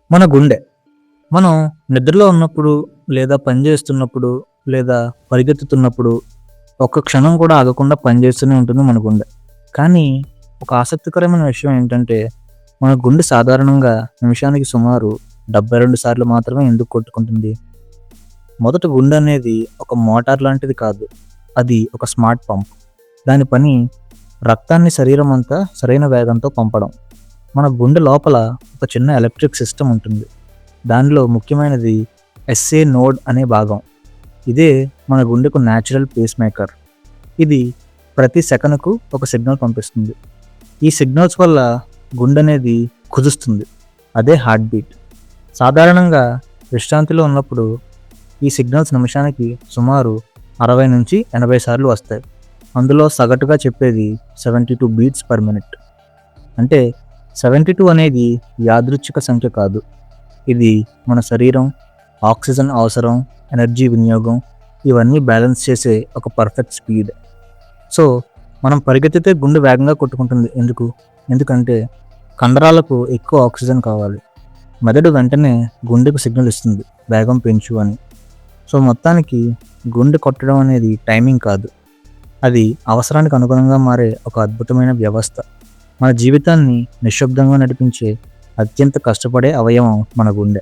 మన గుండె. మనం నిద్రలో ఉన్నప్పుడు, లేదా పని చేస్తున్నప్పుడు, లేదా పరిగెత్తుతున్నప్పుడు ఒక్క క్షణం కూడా ఆగకుండా పనిచేస్తూనే ఉంటుంది మన గుండె. కానీ ఒక ఆసక్తికరమైన విషయం ఏంటంటే, మన గుండె సాధారణంగా నిమిషానికి సుమారు 72 సార్లు మాత్రమే ఎందుకు కొట్టుకుంటుంది? మొదట గుండె అనేది ఒక మోటార్ లాంటిది కాదు. అది ఒక స్మార్ట్ పంప్. దాని పని రక్తాన్ని శరీరం అంతా సరైన వేగంతో పంపడం. మన గుండె లోపల ఒక చిన్న ఎలక్ట్రిక్ సిస్టమ్ ఉంటుంది. దానిలో ముఖ్యమైనది ఎస్ఏ నోడ్ అనే భాగం. ఇదే మన గుండెకు న్యాచురల్ పేస్ మేకర్. ఇది ప్రతి సెకనుకు ఒక సిగ్నల్ పంపిస్తుంది. ఈ సిగ్నల్స్ వల్ల గుండె అనేది కుదుస్తుంది. అదే హార్ట్ బీట్. సాధారణంగా విశ్రాంతిలో ఉన్నప్పుడు ఈ సిగ్నల్స్ నిమిషానికి సుమారు 60 నుంచి 80 సార్లు వస్తాయి. అందులో సగటుగా చెప్పేది 72 బీట్స్ పర్ మినిట్. అంటే 72 అనేది యాదృచ్ఛిక సంఖ్య కాదు. ఇది మన శరీరం, ఆక్సిజన్ అవసరం, ఎనర్జీ వినియోగం ఇవన్నీ బ్యాలెన్స్ చేసే ఒక పర్ఫెక్ట్ స్పీడ్. సో మనం పరిగెత్తితే గుండె వేగంగా కొట్టుకుంటుంది. ఎందుకంటే కండరాలకు ఎక్కువ ఆక్సిజన్ కావాలి. మెదడు వెంటనే గుండెకు సిగ్నల్ ఇస్తుంది, వేగం పెంచు అని. సో మొత్తానికి గుండె కొట్టడం అనేది టైమింగ్ కాదు, అది అవసరానికి అనుగుణంగా మారే ఒక అద్భుతమైన వ్యవస్థ. మన జీవితాన్ని నిశ్శబ్దంగా నడిపించే అత్యంత కష్టపడే అవయవం మన గుండె.